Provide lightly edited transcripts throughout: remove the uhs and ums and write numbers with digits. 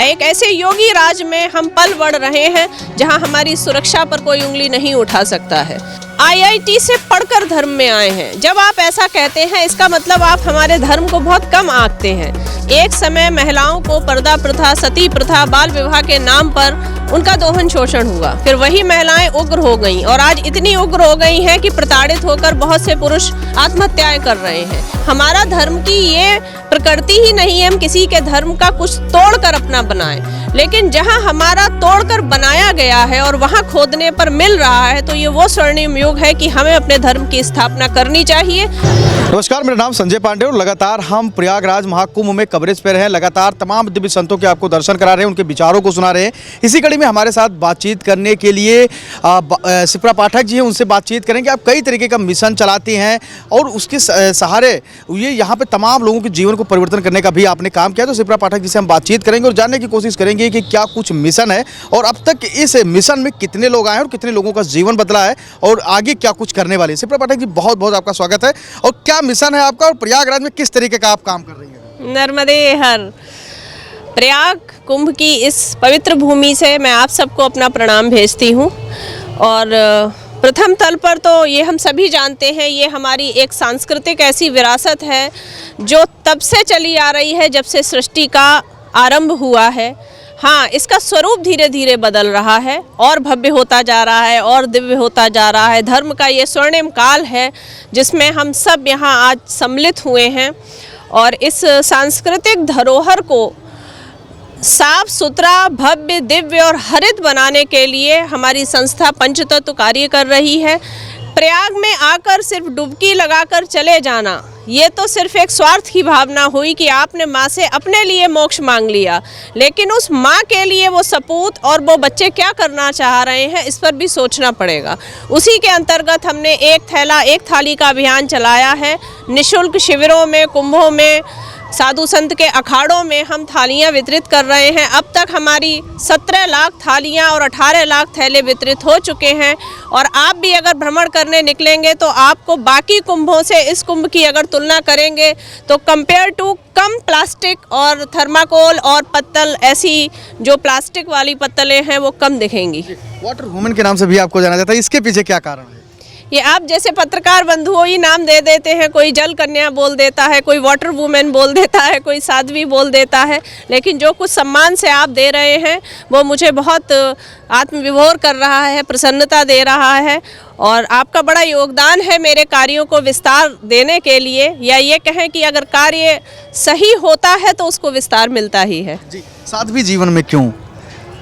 एक ऐसे योगी राज में हम पल बढ़ रहे हैं जहां हमारी सुरक्षा पर कोई उंगली नहीं उठा सकता है। IIT से पढ़कर धर्म में आए हैं। जब आप ऐसा कहते हैं इसका मतलब आप हमारे धर्म को बहुत कम आंकते हैं। एक समय महिलाओं को पर्दा प्रथा, सती प्रथा, बाल विवाह के नाम पर उनका दोहन शोषण हुआ। फिर वही महिलाएं उग्र हो गईं और आज इतनी उग्र हो गई हैं कि प्रताड़ित होकर बहुत से पुरुष आत्महत्याएं कर रहे हैं। हमारा धर्म की ये प्रकृति ही नहीं है हम किसी के धर्म का कुछ तोड़कर अपना बनाएं, लेकिन जहां हमारा तोड़कर बनाया गया है और वहां खोदने पर मिल रहा है तो ये वो स्वर्णिम युग है कि हमें अपने धर्म की स्थापना करनी चाहिए। नमस्कार, मेरा नाम संजय पांडे और लगातार हम प्रयागराज महाकुंभ में कवरेज पे रहे हैं। लगातार तमाम दिव्य संतों के आपको दर्शन करा रहे हैं, उनके विचारों को सुना रहे हैं। इसी कड़ी में हमारे साथ बातचीत करने के लिए शिप्रा पाठक जी हैं, उनसे बातचीत करेंगे। आप कई तरीके का मिशन चलाती हैं और उसके सहारे ये यहाँ पे तमाम लोगों के जीवन को परिवर्तन करने का भी आपने काम किया। तो शिप्रा पाठक जी से हम बातचीत करेंगे और जानने की कोशिश करेंगे कि क्या कुछ मिशन है और अब तक इस मिशन में कितने लोग आए हैं और कितने लोगों का जीवन बदला है और आगे क्या कुछ करने वाले हैं। शिप्रा पाठक जी, बहुत बहुत आपका स्वागत है। और क्या मिशन है आपका और प्रयागराज में किस तरीके का आप काम कर रही हैं? नर्मदे हर प्रयाग कुंभ की इस पवित्र भूमि से मैं आप सबको अपना प्रणाम भेजती हूँ। और प्रथम तल पर तो ये हम सभी जानते हैं, ये हमारी एक सांस्कृतिक ऐसी विरासत है जो तब से चली आ रही है जब से सृष्टि का आरंभ हुआ है। हाँ, इसका स्वरूप धीरे धीरे बदल रहा है और भव्य होता जा रहा है और दिव्य होता जा रहा है। धर्म का ये स्वर्णिम काल है जिसमें हम सब यहाँ आज सम्मिलित हुए हैं और इस सांस्कृतिक धरोहर को साफ सुथरा, भव्य, दिव्य और हरित बनाने के लिए हमारी संस्था पंचतत्व कार्य कर रही है। प्रयाग में आकर सिर्फ डुबकी लगाकर चले जाना ये तो सिर्फ एक स्वार्थ की भावना हुई कि आपने माँ से अपने लिए मोक्ष मांग लिया, लेकिन उस माँ के लिए वो सपूत और वो बच्चे क्या करना चाह रहे हैं इस पर भी सोचना पड़ेगा। उसी के अंतर्गत हमने एक थैला एक थाली का अभियान चलाया है। निःशुल्क शिविरों में, कुंभों में, साधु संत के अखाड़ों में हम थालियां वितरित कर रहे हैं। अब तक हमारी 17 लाख थालियां और 18 लाख थैले वितरित हो चुके हैं। और आप भी अगर भ्रमण करने निकलेंगे तो आपको बाकी कुंभों से इस कुंभ की अगर तुलना करेंगे तो कंपेयर टू कम प्लास्टिक और थर्माकोल और पत्तल, ऐसी जो प्लास्टिक वाली पत्तलें हैं वो कम दिखेंगी। वाटर वुमेन के नाम से भी आपको जाना जाता है, इसके पीछे क्या कारण है? ये आप जैसे पत्रकार बंधुओं ही नाम दे देते हैं, कोई जल कन्या बोल देता है, कोई वाटर वुमेन बोल देता है, कोई साध्वी बोल देता है, लेकिन जो कुछ सम्मान से आप दे रहे हैं वो मुझे बहुत आत्मविभोर कर रहा है, प्रसन्नता दे रहा है। और आपका बड़ा योगदान है मेरे कार्यों को विस्तार देने के लिए, या ये कहें कि अगर कार्य सही होता है तो उसको विस्तार मिलता ही है। जी, साध्वी जीवन में क्यों?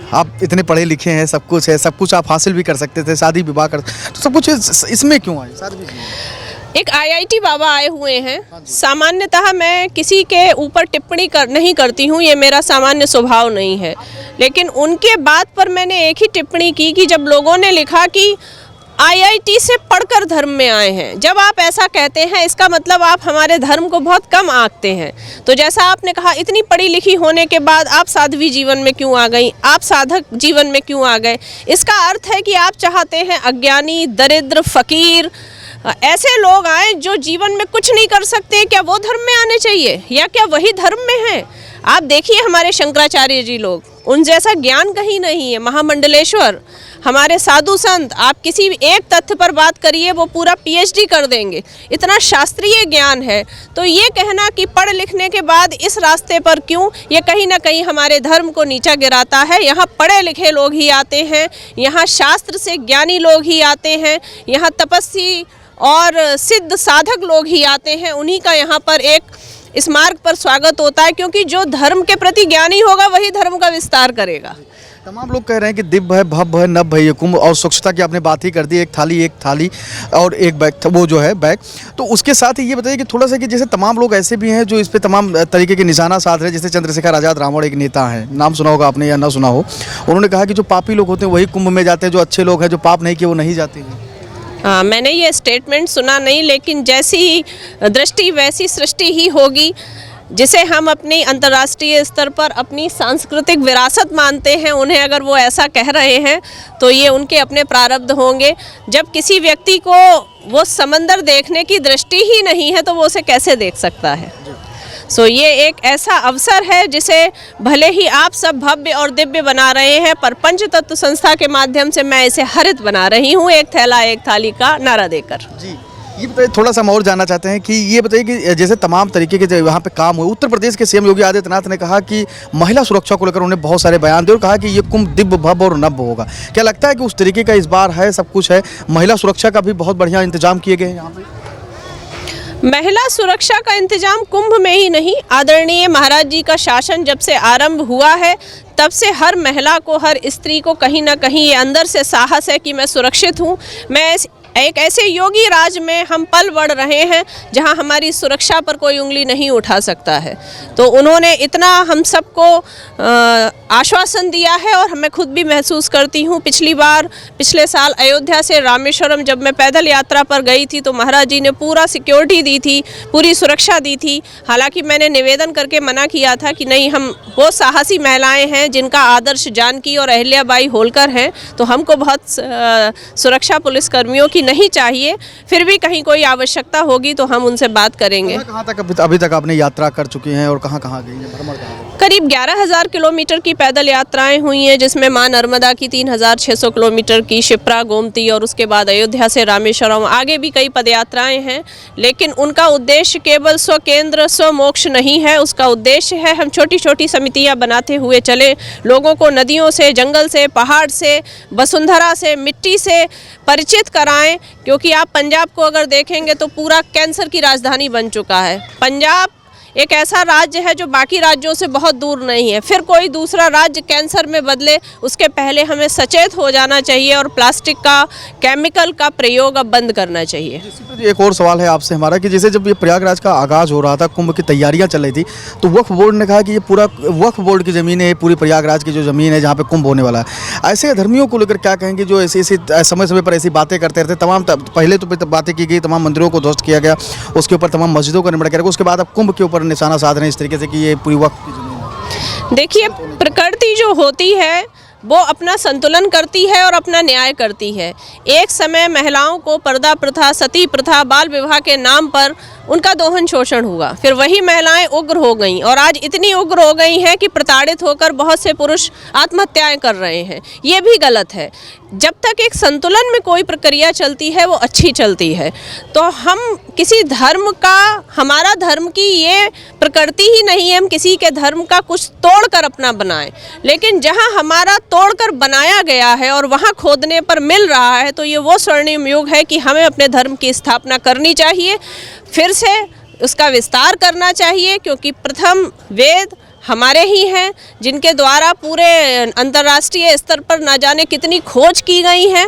आप इतने पढ़े लिखे हैं, सब कुछ है, सब कुछ आप हासिल भी कर सकते थे, शादी विवाह कर, तो सब कुछ इसमें क्यों आए साध्वी जीवन? एक IIT बाबा आए हुए हैं। सामान्यतः मैं किसी के ऊपर टिप्पणी नहीं करती हूँ, ये मेरा सामान्य स्वभाव नहीं है, लेकिन उनके बात पर मैंने एक ही टिप्पणी की कि जब लोगों ने लिखा कि IIT से पढ़कर धर्म में आए हैं, जब आप ऐसा कहते हैं इसका मतलब आप हमारे धर्म को बहुत कम आंकते हैं। तो जैसा आपने कहा, इतनी पढ़ी लिखी होने के बाद आप साध्वी जीवन में क्यों आ गई, आप साधक जीवन में क्यों आ गए? इसका अर्थ है कि आप चाहते हैं अज्ञानी, दरिद्र, फकीर, ऐसे लोग आए जो जीवन में कुछ नहीं कर सकते। क्या वो धर्म में आने चाहिए या क्या वही धर्म में है? आप देखिए हमारे शंकराचार्य जी लोग, उन जैसा ज्ञान कहीं नहीं है। महामंडलेश्वर, हमारे साधु संत, आप किसी एक तथ्य पर बात करिए वो पूरा PhD कर देंगे, इतना शास्त्रीय ज्ञान है। तो ये कहना कि पढ़ लिखने के बाद इस रास्ते पर क्यों, ये कहीं ना कहीं हमारे धर्म को नीचा गिराता है। यहाँ पढ़े लिखे लोग ही आते हैं, यहाँ शास्त्र से ज्ञानी लोग ही आते हैं, यहाँ तपस्वी और सिद्ध साधक लोग ही आते हैं। उन्हीं का यहाँ पर एक इस मार्ग पर स्वागत होता है, क्योंकि जो धर्म के प्रति ज्ञानी होगा वही धर्म का विस्तार करेगा। तमाम लोग कह रहे हैं कि दिव्य है, भव्य है, नभ है ये कुंभ। और स्वच्छता की आपने बात ही कर दी, एक थाली और एक बैग, वो जो है बैग। तो उसके साथ ही ये बताइए कि थोड़ा सा कि जैसे तमाम लोग ऐसे भी हैं जो इस पे तमाम तरीके के निशाना साध रहे हैं। जैसे चंद्रशेखर आज़ाद रावण एक नेता हैं, नाम सुना होगा आपने या ना सुना हो। उन्होंने कहा कि जो पापी लोग होते हैं वही कुंभ में जाते हैं, जो अच्छे लोग हैं जो पाप नहीं किए वो नहीं जाते हैं। हाँ, मैंने ये स्टेटमेंट सुना नहीं, लेकिन जैसी दृष्टि वैसी सृष्टि ही होगी। जिसे हम अपनी अंतर्राष्ट्रीय स्तर पर अपनी सांस्कृतिक विरासत मानते हैं, उन्हें अगर वो ऐसा कह रहे हैं तो ये उनके अपने प्रारब्ध होंगे। जब किसी व्यक्ति को वो समंदर देखने की दृष्टि ही नहीं है तो वो उसे कैसे देख सकता है? सो ये एक ऐसा अवसर है जिसे भले ही आप सब भव्य और दिव्य बना रहे हैं, पर पंचतत्व संस्था के माध्यम से मैं इसे हरित बना रही हूँ, एक थैला एक थाली का नारा देकर। जी, ये बताइए, थोड़ा सा हम और जानना चाहते हैं कि ये बताइए कि जैसे तमाम तरीके के जो यहाँ पे काम हुए, उत्तर प्रदेश के सीएम योगी आदित्यनाथ ने कहा कि महिला सुरक्षा को लेकर उन्होंने बहुत सारे बयान दिए और कहा कि ये कुंभ दिव्य भव्य और नव्य होगा। क्या लगता है कि उस तरीके का इस बार है, सब कुछ है, महिला सुरक्षा का भी बहुत बढ़िया इंतजाम किए गए हैं यहाँ पे? महिला सुरक्षा का इंतजाम कुंभ में ही नहीं, आदरणीय महाराज जी का शासन जब से आरंभ हुआ है तब से हर महिला को, हर स्त्री को कहीं ना कहीं ये अंदर से साहस है कि मैं सुरक्षित हूँ। मैं एक ऐसे योगी राज में हम पल बढ़ रहे हैं जहां हमारी सुरक्षा पर कोई उंगली नहीं उठा सकता है। तो उन्होंने इतना हम सबको आश्वासन दिया है और मैं खुद भी महसूस करती हूं। पिछले साल अयोध्या से रामेश्वरम जब मैं पैदल यात्रा पर गई थी तो महाराज जी ने पूरा सिक्योरिटी दी थी, पूरी सुरक्षा दी थी। हालांकि मैंने निवेदन करके मना किया था कि नहीं, हम वो साहसी महिलाएं हैं जिनका आदर्श जानकी और अहिल्याबाई होलकर हैं, तो हमको बहुत सुरक्षा पुलिसकर्मियों की नहीं चाहिए। फिर भी कहीं कोई आवश्यकता होगी तो हम उनसे बात करेंगे। कहाँ तक अभी तक आपने यात्रा कर चुकी हैं और कहाँ कहाँ गई हैं, भ्रमण कहाँ गई? करीब 11,000 किलोमीटर की पैदल यात्राएं हुई हैं, जिसमें मां नर्मदा की 3,600 किलोमीटर की, शिप्रा गोमती और उसके बाद अयोध्या से रामेश्वरम, आगे भी कई पदयात्राएं हैं। लेकिन उनका उद्देश्य केवल स्व केंद्र स्व मोक्ष नहीं है, उसका उद्देश्य है हम छोटी छोटी समितियां बनाते हुए चले, लोगों को नदियों से, जंगल से, पहाड़ से, वसुंधरा से, मिट्टी से परिचित कराएं। क्योंकि आप पंजाब को अगर देखेंगे तो पूरा कैंसर की राजधानी बन चुका है। पंजाब एक ऐसा राज्य है जो बाकी राज्यों से बहुत दूर नहीं है। फिर कोई दूसरा राज्य कैंसर में बदले उसके पहले हमें सचेत हो जाना चाहिए और प्लास्टिक का, केमिकल का प्रयोग अब बंद करना चाहिए। एक और सवाल है आपसे हमारा कि जैसे जब ये प्रयागराज का आगाज़ हो रहा था, कुंभ की तैयारियां चल रही थी, तो वक्फ बोर्ड ने कहा कि ये पूरा वक्फ बोर्ड की ज़मीन है, पूरी प्रयागराज की जो ज़मीन है जहाँ पे कुंभ होने वाला है। ऐसे धर्मियों को लेकर क्या कहेंगे जो ऐसी समय समय पर ऐसी बातें करते रहते? पहले तो बातें की गई, तमाम मंदिरों को ध्वस्त किया गया, उसके ऊपर तमाम मस्जिदों का निर्माण किया गया, उसके बाद अब कुंभ के ऊपर निशाना साध रहे हैं इस तरीके से कि ये पूरी वक्फ की ज़मीन है। देखिए, प्रकृति जो होती है वो अपना संतुलन करती है और अपना न्याय करती है। एक समय महिलाओं को पर्दा प्रथा, सती प्रथा, बाल विवाह के नाम पर उनका दोहन शोषण हुआ। फिर वही महिलाएं उग्र हो गईं और आज इतनी उग्र हो गई हैं कि प्रताड़ित होकर बहुत से पुरुष आत्महत्याएं कर रहे हैं। ये भी गलत है। जब तक एक संतुलन में कोई प्रक्रिया चलती है वो अच्छी चलती है। तो हम किसी धर्म का, हमारा धर्म की ये प्रकृति ही नहीं है हम किसी के धर्म का कुछ तोड़कर अपना बनाएं। लेकिन जहां हमारा तोड़कर बनाया गया है और वहां खोदने पर मिल रहा है, तो ये वो स्वर्णिम युग है कि हमें अपने धर्म की स्थापना करनी चाहिए, फिर से उसका विस्तार करना चाहिए। क्योंकि प्रथम वेद हमारे ही हैं, जिनके द्वारा पूरे अंतर्राष्ट्रीय स्तर पर ना जाने कितनी खोज की गई है।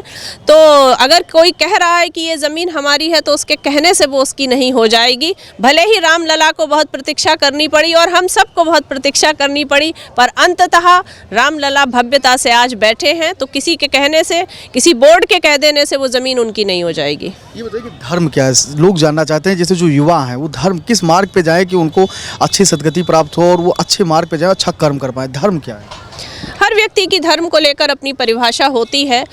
तो अगर कोई कह रहा है कि ये ज़मीन हमारी है तो उसके कहने से वो उसकी नहीं हो जाएगी। भले ही रामलला को बहुत प्रतीक्षा करनी पड़ी और हम सबको बहुत प्रतीक्षा करनी पड़ी, पर अंततः रामलला भव्यता से आज बैठे हैं। तो किसी के कहने से, किसी बोर्ड के कह देने से वो ज़मीन उनकी नहीं हो जाएगी। ये बताइए कि धर्म क्या है? लोग जानना चाहते हैं, जैसे जो युवा हैं वो धर्म किस मार्ग पे जाए कि उनको अच्छी सद्गति प्राप्त हो और वो अच्छे मार्ग पे जाए, अच्छा कर्म कर पाए। धर्म क्या है? हर व्यक्ति की धर्म को लेकर अपनी परिभाषा होती है।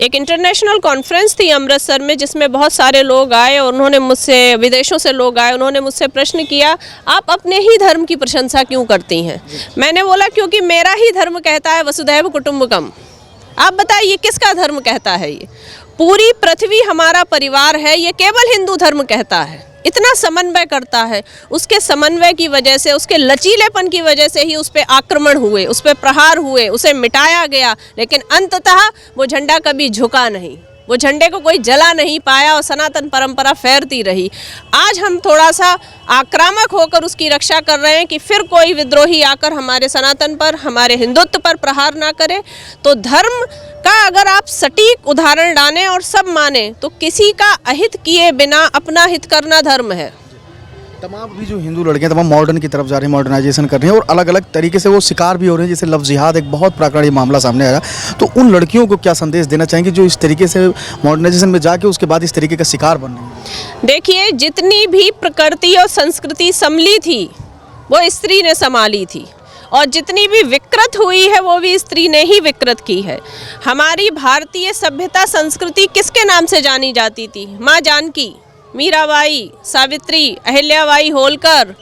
एक इंटरनेशनल कॉन्फ्रेंस थी अमृतसर में, जिसमें बहुत सारे लोग आए और उन्होंने मुझसे, विदेशों से लोग आए, उन्होंने मुझसे प्रश्न किया, आप अपने ही धर्म की प्रशंसा क्यों करती हैं? मैंने बोला क्योंकि मेरा ही धर्म कहता है वसुधैव कुटुंबकम। आप बताइए किसका धर्म कहता है? ये पूरी पृथ्वी हमारा परिवार है, ये केवल हिंदू धर्म कहता है। इतना समन्वय करता है। उसके समन्वय की वजह से, उसके लचीलेपन की वजह से ही उस पर आक्रमण हुए, उस पर प्रहार हुए, उसे मिटाया गया। लेकिन अंततः वो झंडा कभी झुका नहीं, वो झंडे को कोई जला नहीं पाया और सनातन परंपरा फैलती रही। आज हम थोड़ा सा आक्रामक होकर उसकी रक्षा कर रहे हैं कि फिर कोई विद्रोही आकर हमारे सनातन पर, हमारे हिंदुत्व पर प्रहार ना करे। तो धर्म का अगर आप सटीक उदाहरण डालें और सब माने तो किसी का अहित किए बिना अपना हित करना धर्म है। तमाम भी जो हिंदू लड़कियां तमाम मॉडर्न की तरफ जा रही हैं, मॉडर्नाइजेशन कर रही हैं और अलग अलग तरीके से वो शिकार भी हो रहे हैं। जैसे लव जिहाद एक बहुत प्राकरणीय मामला सामने आया, तो उन लड़कियों को क्या संदेश देना चाहेंगे जो इस तरीके से मॉडर्नाइजेशन में जाके उसके बाद इस तरीके का शिकार बन रही हैं? देखिए, जितनी भी प्रकृति और संस्कृति संभली थी वो स्त्री ने संभाली थी, और जितनी भी विकृत हुई है वो भी स्त्री ने ही विकृत की है। हमारी भारतीय सभ्यता संस्कृति किसके नाम से जानी जाती थी? माँ जानकी, मीराबाई, सावित्री, अहिल्याबाई होलकर,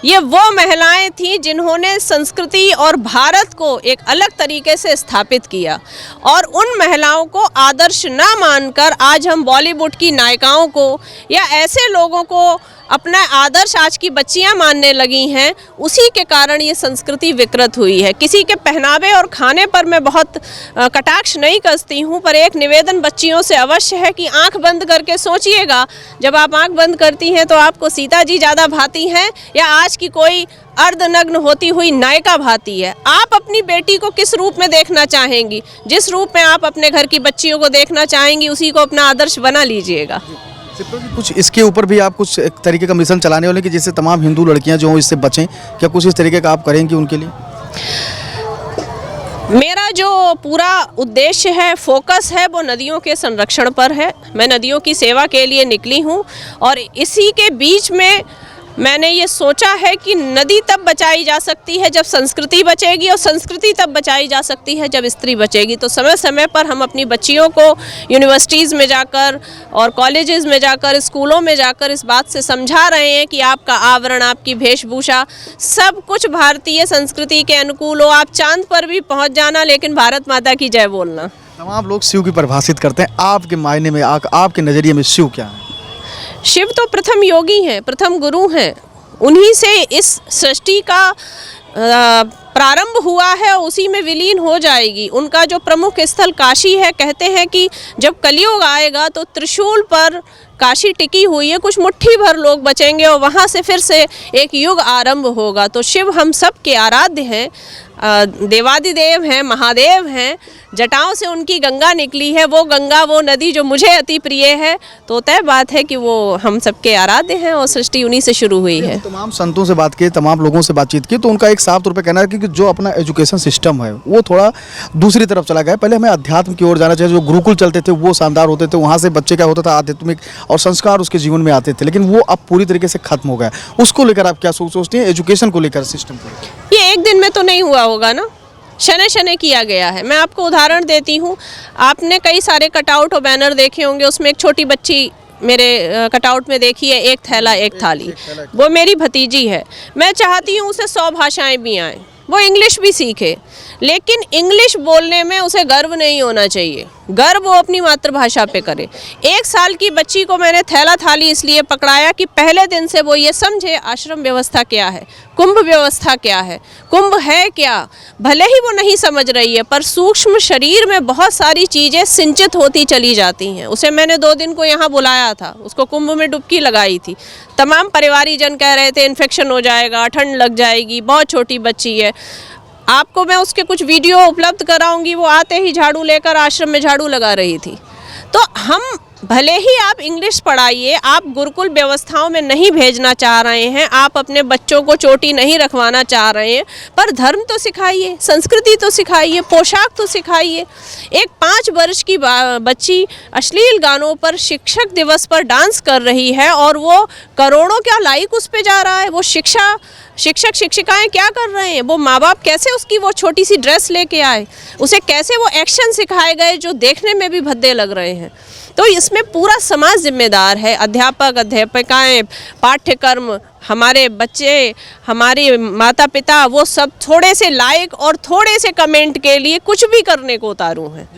ये वो महिलाएं थीं जिन्होंने संस्कृति और भारत को एक अलग तरीके से स्थापित किया, और उन महिलाओं को आदर्श ना मानकर आज हम बॉलीवुड की नायिकाओं को या ऐसे लोगों को अपना आदर्श आज की बच्चियां मानने लगी हैं। उसी के कारण ये संस्कृति विकृत हुई है। किसी के पहनावे और खाने पर मैं बहुत कटाक्ष नहीं कसती हूँ, पर एक निवेदन बच्चियों से अवश्य है कि आंख बंद करके सोचिएगा, जब आप आंख बंद करती हैं तो आपको सीता जी ज़्यादा भाती हैं या आज की कोई अर्धनग्न होती हुई नायिका भाती है। आप अपनी बेटी को किस रूप में देखना चाहेंगी? जिस रूप में आप अपने घर की बच्चियों को देखना चाहेंगी उसी को अपना आदर्श बना लीजिएगा। कुछ इसके ऊपर भी आप कुछ एक तरीके का मिशन चलाने वाले कि जिससे तमाम हिंदू लड़कियां जो इससे बचें, क्या कुछ इस तरीके का आप करेंगी उनके लिए? मेरा जो पूरा उद्देश्य है, फोकस है, वो नदियों के संरक्षण पर है। मैं नदियों की सेवा के लिए निकली हूँ और इसी के बीच में मैंने ये सोचा है कि नदी तब बचाई जा सकती है जब संस्कृति बचेगी, और संस्कृति तब बचाई जा सकती है जब स्त्री बचेगी। तो समय समय पर हम अपनी बच्चियों को यूनिवर्सिटीज़ में जाकर और कॉलेजेस में जाकर, स्कूलों में जाकर इस बात से समझा रहे हैं कि आपका आवरण, आपकी वेशभूषा, सब कुछ भारतीय संस्कृति के अनुकूल हो। आप चांद पर भी पहुँच जाना, लेकिन भारत माता की जय बोलना। तमाम लोग शिव की परिभाषित करते हैं, आपके मायने में आपके नज़रिए में शिव क्या है? शिव तो प्रथम योगी हैं, प्रथम गुरु हैं। उन्हीं से इस सृष्टि का प्रारंभ हुआ है और उसी में विलीन हो जाएगी। उनका जो प्रमुख स्थल काशी है, कहते हैं कि जब कलयुग आएगा तो त्रिशूल पर काशी टिकी हुई है, कुछ मुट्ठी भर लोग बचेंगे और वहाँ से फिर से एक युग आरंभ होगा। तो शिव हम सब के आराध्य हैं, देवादिदेव हैं, महादेव हैं। जटाओं से उनकी गंगा निकली है, वो गंगा, वो नदी जो मुझे अति प्रिय है। तो तय बात है कि वो हम सबके आराध्य हैं और सृष्टि उन्हीं से शुरू हुई है। तमाम संतों से बात की, तमाम लोगों से बातचीत की, तो उनका एक साफ तौर पे कहना है कि जो अपना एजुकेशन सिस्टम है वो थोड़ा दूसरी तरफ चला गया है। पहले हमें अध्यात्म की ओर जाना चाहिए। जो गुरुकुल चलते थे वो शानदार होते थे, वहाँ से बच्चे क्या होता था, आध्यात्मिक और संस्कार उसके जीवन में आते थे, लेकिन वो अब पूरी तरीके से खत्म हो गया। उसको लेकर आप क्या सोचते हैं, एजुकेशन को लेकर, सिस्टम को? ये एक दिन में तो नहीं हुआ होगा ना, शनै शनै किया गया है। मैं आपको उदाहरण देती हूँ। आपने कई सारे कटआउट और बैनर देखे होंगे, उसमें एक छोटी बच्ची मेरे कटआउट में देखी है, एक थैला एक थाली। वो मेरी भतीजी है। मैं चाहती हूँ उसे 100 भाषाएं भी आएँ, वो इंग्लिश भी सीखे, लेकिन इंग्लिश बोलने में उसे गर्व नहीं होना चाहिए। गर्व वो अपनी मातृभाषा पे करे। 1 साल की बच्ची को मैंने थैला थाली इसलिए पकड़ाया कि पहले दिन से वो ये समझे आश्रम व्यवस्था क्या है, कुंभ व्यवस्था क्या है, कुंभ है क्या। भले ही वो नहीं समझ रही है, पर सूक्ष्म शरीर में बहुत सारी चीज़ें सिंचित होती चली जाती हैं। उसे मैंने 2 दिन को यहाँ बुलाया था, उसको कुंभ में डुबकी लगाई थी। तमाम परिवारीजन कह रहे थे इन्फेक्शन हो जाएगा, ठंड लग जाएगी, बहुत छोटी बच्ची है। आपको मैं उसके कुछ वीडियो उपलब्ध कराऊंगी। वो आते ही झाड़ू लेकर आश्रम में झाड़ू लगा रही थी। तो हम, भले ही आप इंग्लिश पढ़ाइए, आप गुरुकुल व्यवस्थाओं में नहीं भेजना चाह रहे हैं, आप अपने बच्चों को चोटी नहीं रखवाना चाह रहे हैं, पर धर्म तो सिखाइए, संस्कृति तो सिखाइए, पोशाक तो सिखाइए। एक 5 वर्ष की बच्ची अश्लील गानों पर शिक्षक दिवस पर डांस कर रही है और वो करोड़ों क्या लाइक उस पर जा रहा है। वो शिक्षक शिक्षिकाएं क्या कर रहे हैं, वो माँ बाप कैसे उसकी वो छोटी सी ड्रेस लेके आए, उसे कैसे वो एक्शन सिखाए गए जो देखने में भी भद्दे लग रहे हैं। तो इसमें पूरा समाज जिम्मेदार है, अध्यापक, अध्यापिकाएं, पाठ्यक्रम, हमारे बच्चे, हमारे माता पिता, वो सब थोड़े से लाइक और थोड़े से कमेंट के लिए कुछ भी करने को उतारू हैं।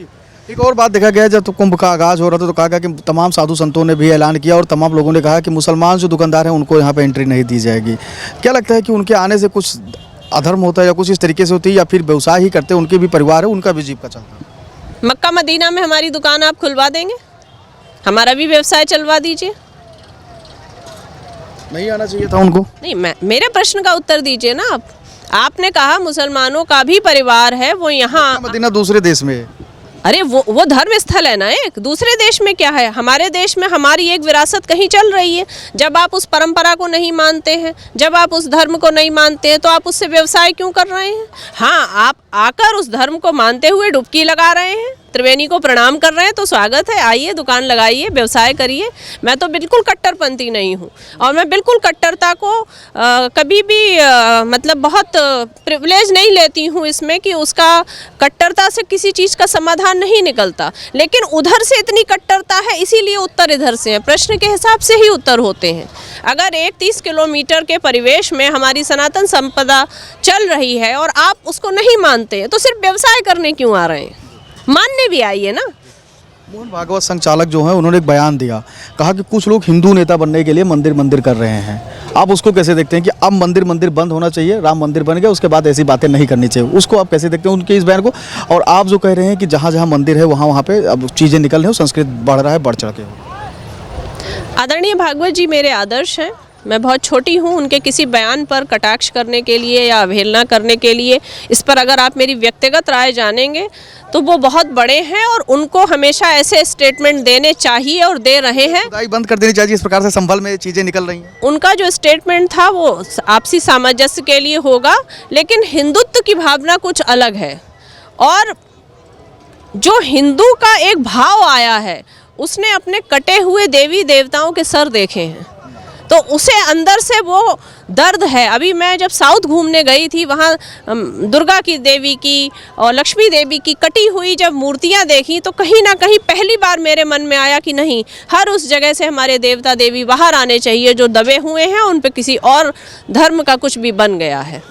एक और बात देखा गया, जब तो कुंभ का आगाज हो रहा था तो कहा गया कि तमाम साधु संतों ने भी ऐलान किया और तमाम लोगों ने कहा कि मुसलमान जो दुकानदार हैं उनको यहाँ पे एंट्री नहीं दी जाएगी। क्या लगता है कि उनके आने से कुछ अधर्म होता है या कुछ इस तरीके से होती है, या फिर व्यवसाय ही करते हैं, उनके भी परिवार है, उनका भी जीविका चलता है? मक्का मदीना में हमारी दुकान आप खुलवा देंगे, हमारा भी व्यवसाय चलवा दीजिए। नहीं आना चाहिए था उनको? नहीं, मेरे प्रश्न का उत्तर दीजिए ना आप। आपने कहा मुसलमानों का भी परिवार है, वो यहाँ, मदीना दूसरे देश में है। अरे वो धर्म स्थल है ना, एक दूसरे देश में क्या है। हमारे देश में हमारी एक विरासत कहीं चल रही है। जब आप उस परंपरा को नहीं मानते हैं, जब आप उस धर्म को नहीं मानते हैं, तो आप उससे व्यवसाय क्यों कर रहे हैं? हाँ, आप आकर उस धर्म को मानते हुए डुबकी लगा रहे हैं, त्रिवेणी को प्रणाम कर रहे हैं तो स्वागत है, आइए दुकान लगाइए, व्यवसाय करिए। मैं तो बिल्कुल कट्टरपंथी नहीं हूँ और मैं बिल्कुल कट्टरता को कभी भी मतलब बहुत प्रिविलेज नहीं लेती हूँ इसमें कि उसका कट्टरता से किसी चीज़ का समाधान नहीं निकलता, लेकिन उधर से इतनी कट्टरता है इसीलिए उत्तर इधर से है। प्रश्न के हिसाब से ही उत्तर होते हैं। अगर एक 30 किलोमीटर के परिवेश में हमारी सनातन संपदा चल रही है और आप उसको नहीं मानते हैं तो सिर्फ व्यवसाय करने क्यों आ रहे हैं? मानने भी आइए ना। मोहन भागवत संचालक जो हैं उन्होंने एक बयान दिया, कहा कि कुछ लोग हिंदू नेता बनने के लिए मंदिर मंदिर कर रहे हैं। आप उसको कैसे देखते हैं कि अब मंदिर मंदिर बंद होना चाहिए, राम मंदिर बन गया उसके बाद ऐसी बातें नहीं करनी चाहिए, उसको आप कैसे देखते हैं उनके इस बयान को? और आप जो कह रहे हैं कि जहाँ जहाँ मंदिर है वहाँ वहाँ पे अब चीज़ें निकल रही हो, संस्कृत बढ़ रहा है, बढ़ चढ़ के। आदरणीय भागवत जी मेरे आदर्श हैं। मैं बहुत छोटी हूँ, उनके किसी बयान पर कटाक्ष करने के लिए या अवहेलना करने के लिए, इस पर अगर आप मेरी व्यक्तिगत राय जानेंगे तो वो बहुत बड़े हैं और उनको हमेशा ऐसे स्टेटमेंट देने चाहिए और दे रहे हैं। खुदाई बंद कर देनी चाहिए, इस प्रकार से संभल में चीज़ें निकल रही हैं। उनका जो स्टेटमेंट था वो आपसी सामंजस्य के लिए होगा, लेकिन हिंदुत्व की भावना कुछ अलग है और जो हिंदू का एक भाव आया है उसने अपने कटे हुए देवी देवताओं के सर देखे हैं तो उसे अंदर से वो दर्द है। अभी मैं जब साउथ घूमने गई थी वहाँ दुर्गा की देवी की और लक्ष्मी देवी की कटी हुई जब मूर्तियाँ देखी तो कहीं ना कहीं पहली बार मेरे मन में आया कि नहीं, हर उस जगह से हमारे देवता देवी बाहर आने चाहिए जो दबे हुए हैं, उन पे किसी और धर्म का कुछ भी बन गया है।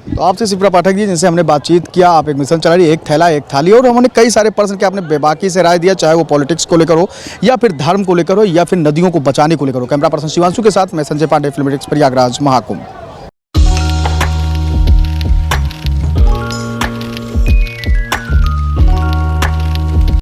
तो आपसे शिप्रा पाठक जी जिनसे हमने बातचीत किया, आप एक मिशन चला रही, एक थैला एक थाली, और हमने कई सारे प्रश्न के आपने बेबाकी से राय दिया, चाहे वो पॉलिटिक्स को लेकर हो या फिर धर्म को लेकर हो या फिर नदियों को बचाने को लेकर हो। कैमरा पर्सन शिवांशु के साथ मैं संजय पांडे, फिल्म प्रयागराज महाकुंभ।